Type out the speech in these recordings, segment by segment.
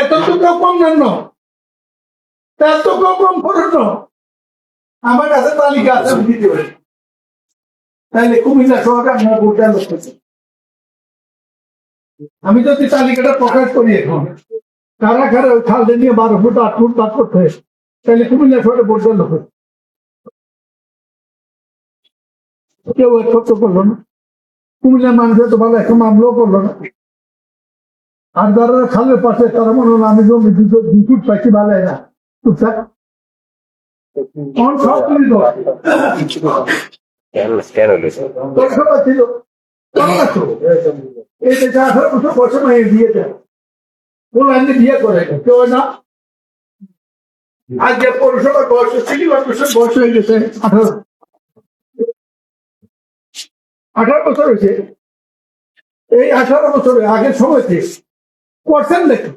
এতটুকু কম নেন, এতটুকু কম করেন। আমার কাছে তালিকা আছে, দিতে পারি। তাহলে কুমিল্লা শহরে আপনার ভোট দেওয়ার লোক আছে। আমি যদি তালিকাটা প্রকাশ করি এখন, কারা কারা ওই খালটা নিয়ে 12 ফুট 8 ফুট বাদ করতে হয়, তাহলে কুমিল্লা শহরে ভোট দেওয়ার লোক আছে। কেউ সত্য করলো না। কুমিল্লার মানুষের তো ভালো একটা মামলাও করলো না। আর যারা খালের পাশে তারা মনে হলো আমি জমি 2 ফুট পাইছি, ভালো না টুকটাক সব ছিল। এই 18 বছর বয়সে মেয়ে বিয়ে দেয়, কোন আইনে বিয়ে করে কেউ না। আজকে পৌরসভার বয়স, সিটি কর্পোরেশন বয়স হয়ে গেছে 18 বছর হয়েছে। এই 18 বছরে আগের সময়তে করছেন দেখুন,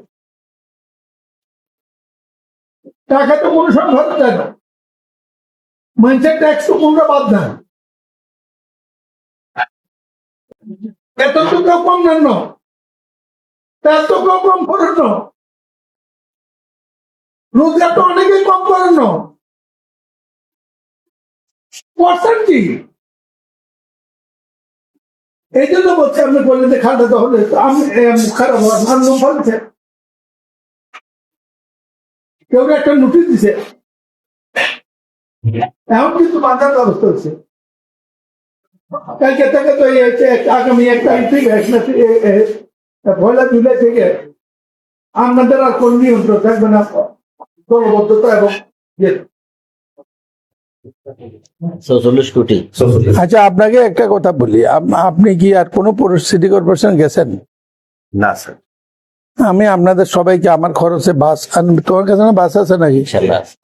টাকা তো কোনো সংখ্যা দেয় না, মানুষের ট্যাক্স তো কোনটা বাদ দেন। এতটুকু কম নেন, এতটুকু কম করেন। রোজগার তো অনেকেই কম করেন, করছেন কি? এই জন্য বলছি, আপনি বললেন যে খালটা তাহলে আমি খারাপ বলছে, কেউ একটা নোটিশ দিছে, এখন কিন্তু বাঁধার ব্যবস্থা হচ্ছে। কালকে থেকে তো আগামী 1 তারিখ থেকে 1 জুলাই থেকে আপনাদের আর কোন নিয়ন্ত্রণ থাকবে না, দলবদ্ধতা এবং 46 কোটি। আচ্ছা, আপনাকে একটা কথা বলি, আপনি কি আর কোনো সিটি কর্পোরেশন গেছেন? না স্যার। আমি আপনাদের সবাইকে আমার খরচে বাস, তোমার কাছে না বাস আছে নাকি?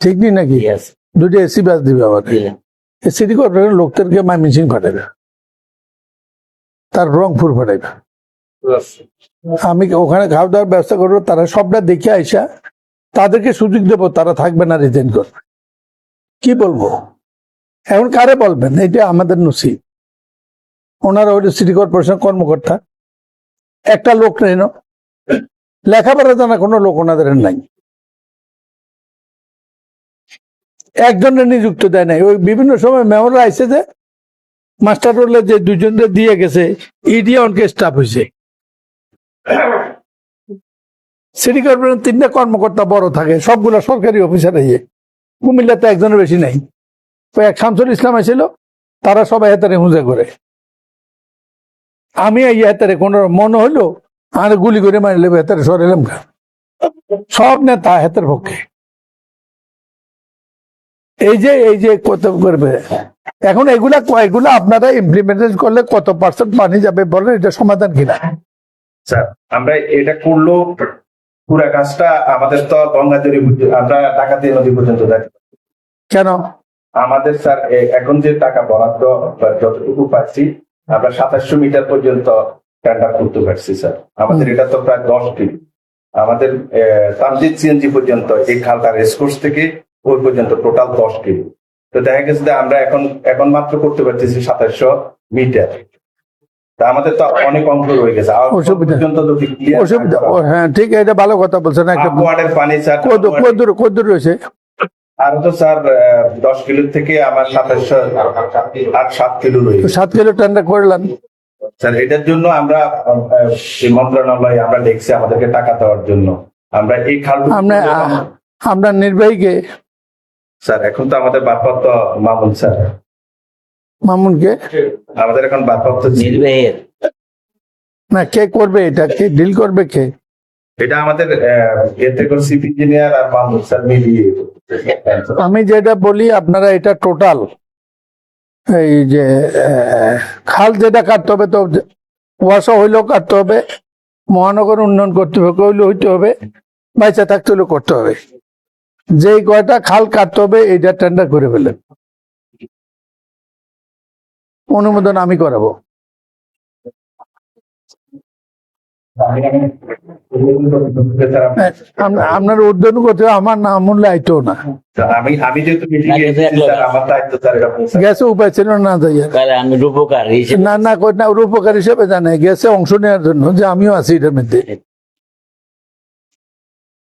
ঠিক নেই নাকি? 2টা এসি বাস দিবে আমাদের। সিটি কর্পোরেশন লোকদেরকে ময়মনসিং পাঠাবে, তার রংপুর পাঠাবে। আমি ওখানে খাওয়া দাওয়ার ব্যবস্থা করবো, তারা সবটা দেখে আইসা তাদেরকে সুযোগ দেবো, তারা থাকবে না, রিজাইন করবে। কি বলবো এখন, কারে বলবেন? এটা আমাদের নসিব। ওনারা হইল সিটি কর্পোরেশন কর্মকর্তা, একটা লোক নেই, লেখাপড়া জানা কোনো লোক ওনাদের নাই, একজনের নিযুক্ত দেয় নাই। ওই বিভিন্ন সময় মেয়ররা আইসে যে মাস্টার রোলে যে 2জনকে দিয়ে গেছে, ইডি অনকে স্টাফ হয়েছে। সিটি কর্পোরেশন 3টা কর্মকর্তা বড় থাকে, সবগুলো সরকারি অফিসার। কুমিল্লাতে একজনের বেশি নাই। এক শামসুল ইসলাম আসছিল, তারা সবাই হেতারে হুঁজে করে। আমি এই হেতারে কোন মনে হইলো আর গুলি করে মারিলে হেতারে সরাইলাম। সব নেতা হেতের পক্ষে। এই যে কত করবে এখন, এগুলা আপনারা ইমপ্লিমেন্টেশন করলে কত পার্সেন্ট পানি যাবে বলেন, এটা সমাধান কিনা? স্যার, আমরা এটা করলো পুরা কাজটা আমাদের তো গঙ্গাজড়ি, আমরা ডাকাতি নদী পর্যন্ত যাচ্ছি। কেন? আমাদের স্যার এখন যে টাকা বরাদ্দ যতটুকু পাচ্ছি, আমরা 2700 মিটার পর্যন্ত টেন্ডার করতে পারছি স্যার। আমাদের এটা তো প্রায় 10 কিলো। আমাদের তামজিদ সিএনজি পর্যন্ত এই খালটা রেসকোর্স থেকে ওই পর্যন্ত টোটাল 10 কিলো। তো দেখা গেছে যে আমরা এখন মাত্র করতে পারছি 2700 মিটার। আমাদের তো অনেক অঙ্ক রয়ে গেছে। হ্যাঁ ঠিক, এটা ভালো কথা বলছেন। পানি স্যার কদ্দুর রয়েছে? আর তো স্যার 10 কিলো থেকে আমার 7 কিলো রয়েছে। 7 কিলো টেন্ডার করলাম স্যার। এটার জন্য আমরা মন্ত্রণালয়ে আমরা দেখছি আমাদেরকে টাকা দেওয়ার জন্য। আমরা এই খাল আমরা নির্বাহীকে স্যার, এখন তো আমাদের ভারপ্রাপ্ত মামুন স্যার। মামুনকে আমাদের এখন ভারপ্রাপ্ত নির্বাহী না, কে করবে এটা? কে ডিল করবে? কে? এটা আমাদের এতে করে চিফ ইঞ্জিনিয়ার আর মামুন স্যার মিলিয়ে। আমি যেটা বলি, আপনারা এটা টোটাল এই যে খাল যেটা কাটতে হবে, তো ওয়াসা হইলেও কাটতে হবে, মহানগর উন্নয়ন কর্তৃপক্ষ হইলেও হইতে হবে, বাইচা থাকতে হলেও করতে হবে। যে কয়টা খাল কাটতে হবে এইটা টেন্ডার করে ফেলেন, অনুমোদন আমি করাবো। আপনার উদ্যোগ করতে আমার নাম মূল্যে আইতো না। আমি যেহেতু গেছে উপায় ছিল না আমি রূপকার না রূপকার হিসেবে জানে, গেছে অংশ নেওয়ার জন্য যে আমিও আছি এটার মধ্যে।